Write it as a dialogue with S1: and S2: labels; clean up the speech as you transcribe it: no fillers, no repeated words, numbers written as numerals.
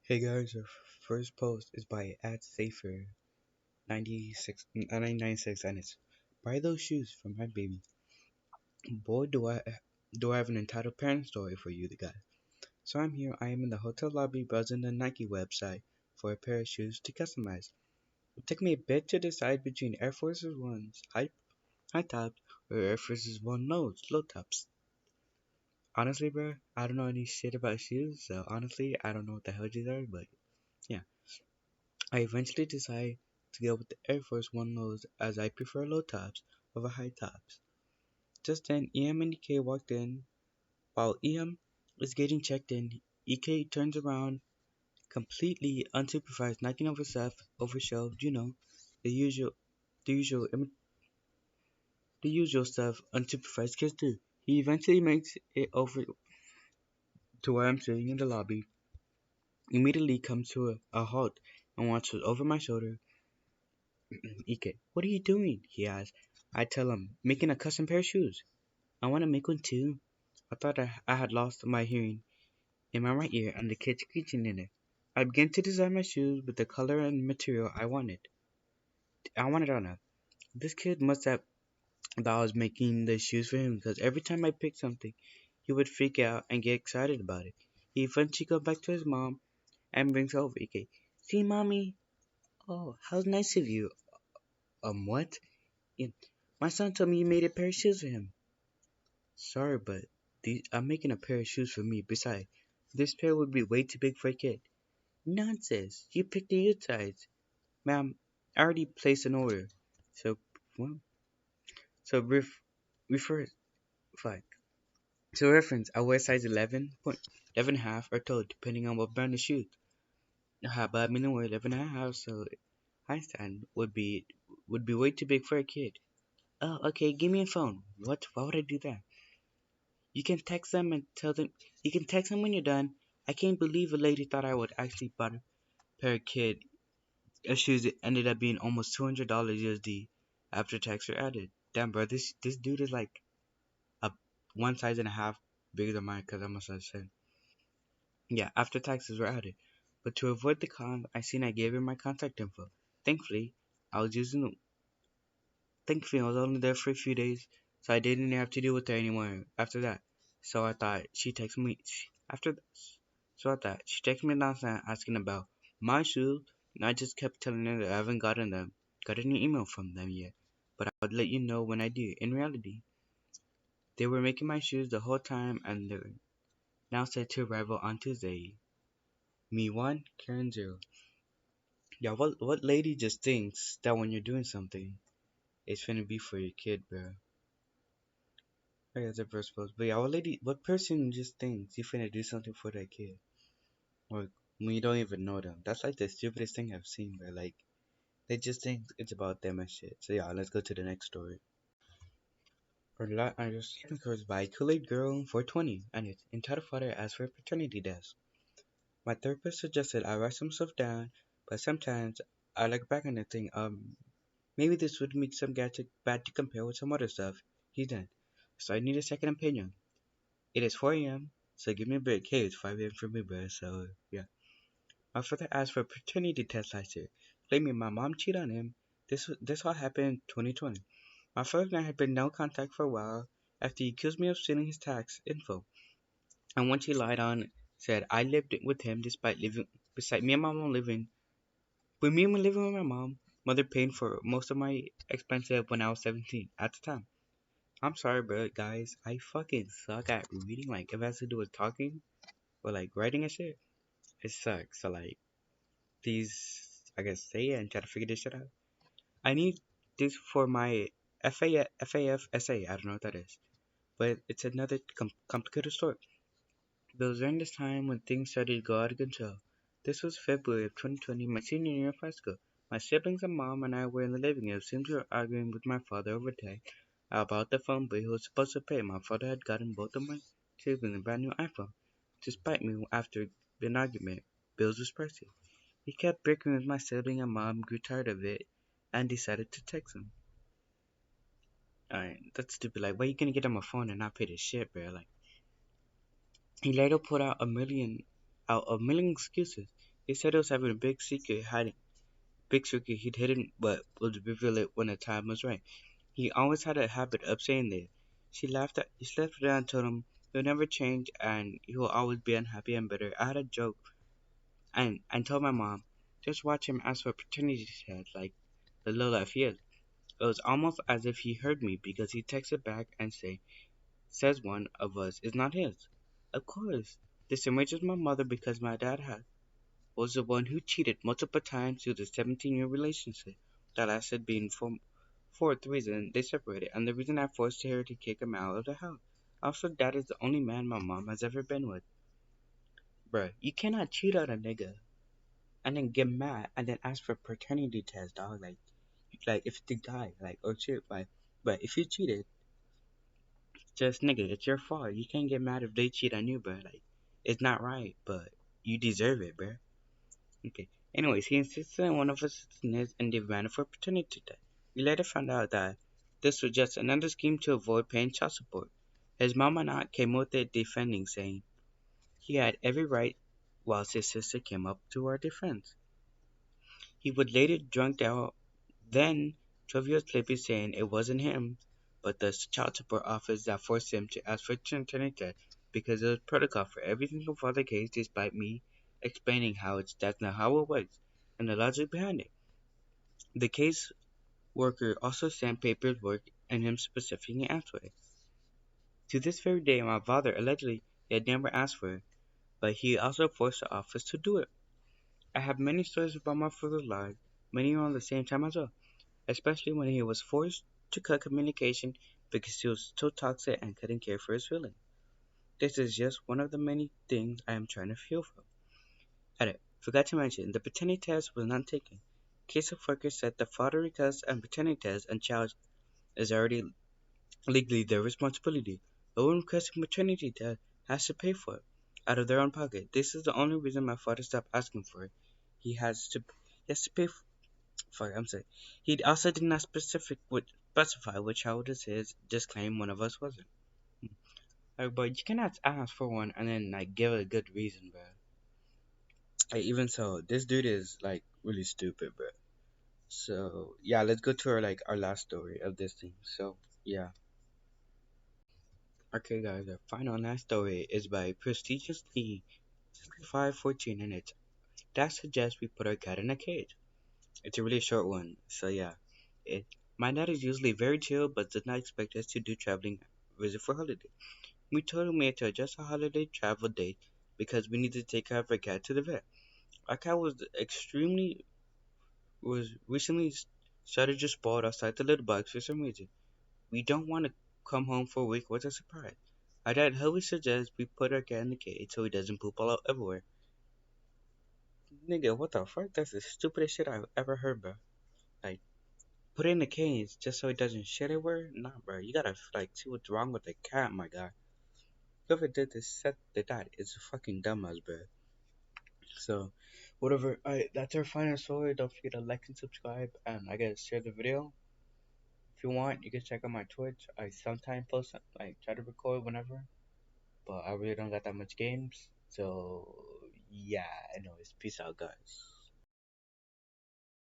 S1: Hey guys, our first post is by @safer 96 and it's buy those shoes for my baby. Boy, do I have an entitled parent story for you, the guy. So I am in the hotel lobby browsing the Nike website for a pair of shoes to customize. It took me a bit to decide between Air Force One's high tops or Air Force One low tops. Honestly, bro, I don't know any shit about shoes, so honestly, I don't know what the hell these are, but yeah. I eventually decided to go with the Air Force One lows as I prefer low tops over high tops. Just then, EM and EK walked in. While EM is getting checked in, EK turns around, completely unsupervised, knocking over stuff, over shelves, the usual, the usual, the usual stuff unsupervised kids do. He eventually makes it over to where I'm sitting in the lobby, immediately comes to a halt and watches over my shoulder. EK, what are you doing? He asks. I tell him, making a custom pair of shoes. I want to make one too. I thought I had lost my hearing in my right ear and the kid screeching in it. I began to design my shoes with the color and material I wanted. On it. This kid must have thought I was making the shoes for him because every time I picked something, he would freak out and get excited about it. He eventually goes back to his mom and brings over EK. See, mommy? Oh, how nice of you. What? Yeah, my son told me you made a pair of shoes for him. Sorry, but I'm making a pair of shoes for me. Besides, this pair would be way too big for a kid. Nonsense. You picked the youth size. Ma'am, I already placed an order. So, well, so refer, fuck. So reference, I wear size 11 and a half or 12, depending on what brand of shoes. But I'm gonna wear 11 and a half, so high stand would be way too big for a kid. Oh, okay, give me a phone. What? Why would I do that? You can text them and tell them. You can text them when you're done. I can't believe a lady thought I would actually buy a pair of kid shoes. It ended up being almost $200 USD after tax were added. Damn, bro, this dude is like a one size and a half bigger than mine because I must have said. Yeah, after taxes were added. But to avoid the con, I gave her my contact info. Thankfully, I was using. Thankfully, I was only there for a few days, so I didn't have to deal with her anymore after that. So I thought she texted me after this. So I thought she texted me last night asking about my shoes, and I just kept telling her that I haven't got any email from them yet. But I would let you know when I do. In reality, they were making my shoes the whole time, and they're now set to arrival on Tuesday. Me one, Karen zero. Yeah, what lady just thinks that when you're doing something, it's finna be for your kid, bro? I guess the first post. But yeah, what person just thinks you finna do something for that kid? Or when you don't even know them. That's like the stupidest thing I've seen, bro. Like, they just think it's about them and shit. So yeah, let's go to the next story. I just encouraged by Kool-Aid Girl 420, and it's entitled Father asks for a paternity test. My therapist suggested I write some stuff down, but sometimes I look back and I think, maybe this would make some gadget bad to compare with some other stuff he's done. So I need a second opinion. It is 4 a.m., so give me a break. Hey, it's 5 a.m. for me, bro. So, yeah. My father asked for a paternity test last year, claiming my mom cheated on him. This all happened in 2020. My father and I had been no contact for a while after he accused me of stealing his tax info. And once he lied on, said I lived with him despite living beside me and my mom living. With me and living with my mom, mother paying for most of my expenses when I was 17 at the time. I'm sorry, but guys, I fucking suck at reading. Like, if it has to do with talking or like writing and shit, it sucks. So like, please, I guess say it and try to figure this shit out. I need this for my FAF essay. I don't know what that is, but it's another complicated story. It was during this time when things started to go out of control. This was February of 2020, my senior year of high school. My siblings and mom and I were in the living room. Seems we were arguing with my father over text about the phone bill he was supposed to pay. My father had gotten both of my siblings a brand new iPhone. Despite me, after an argument, bills was pricey. He kept bickering with my sibling and mom grew tired of it and decided to text him. Alright, that's stupid. Like, why you gonna get him a phone and not pay the shit, bro? Like, he later put out a million excuses. He said he was having a big secret he'd hidden, but would reveal it when the time was right. He always had a habit of saying this. He slapped her down and told him he'll never change and he will always be unhappy and bitter. I had a joke and told my mom, just watch him ask for paternity test like the low life he is. It was almost as if he heard me because he texted back and says one of us is not his. Of course, this enrages my mother because my was the one who cheated multiple times through the 17-year relationship that lasted being for the reason they separated and the reason I forced her to kick him out of the house. Also, dad is the only man my mom has ever been with. Bruh, you cannot cheat on a nigga and then get mad and then ask for paternity test, dog. Like if the guy, like, or shit, like, but if you cheated, just nigga, it's your fault. You can't get mad if they cheat on you, bruh. Like, it's not right, but you deserve it, bruh. Okay. Anyways, he insisted on one of his sisters and demanded for paternity test. We later found out that this was just another scheme to avoid paying child support. His mom and aunt came with it defending, saying he had every right, whilst his sister came up to our defense. He would later drunk out, then 12 years later saying it wasn't him, but the child support office that forced him to ask for paternity test because it was protocol for every single father case, despite me explaining that's not how it works and the logic behind it. The case worker also sent paperwork and him specifically asked for it. To this very day, my father allegedly had never asked for it, but he also forced the office to do it. I have many stories about my father's life, many around the same time as well, especially when he was forced to cut communication because he was too toxic and couldn't care for his feelings. This is just one of the many things I am trying to heal from. Edit. Forgot to mention, the paternity test was not taken. Case of worker said the father request and paternity test and child is already legally their responsibility. The one requesting maternity test has to pay for it out of their own pocket. This is the only reason my father stopped asking for it. He has to he has to pay for it. I'm sorry. He also did not specify which child is his. Just claim one of us wasn't. But you cannot ask for one and then like give a good reason, bro. Like, even so, this dude is like really stupid, bro. So yeah, let's go to our last story of this thing. So yeah. Okay, guys, our final last story is by prestigious E 6514, and it's that suggests we put our cat in a cage. It's a really short one, so yeah. It, my dad is usually very chill, but does not expect us to do traveling visit for holiday. We told him we had to adjust our holiday travel date because we needed to take care of our cat to the vet. Our cat was recently started just sprawled outside the little box for some reason. We don't want to come home for a week with a surprise. Our dad heavily suggests we put our cat in the cage so he doesn't poop all out everywhere. Nigga, what the fuck? That's the stupidest shit I've ever heard, bro. Like, put it in the cage just so it doesn't shit everywhere? Nah, bro. You gotta, like, see what's wrong with the cat, my guy. Whoever did this set the dad is a fucking dumbass, bro. So, whatever. Alright, that's our final story. Don't forget to like and subscribe, and I gotta share the video. If you want, you can check out my Twitch. I sometimes post, like, try to record whenever, but I really don't got that much games. So, yeah, anyways, peace out, guys.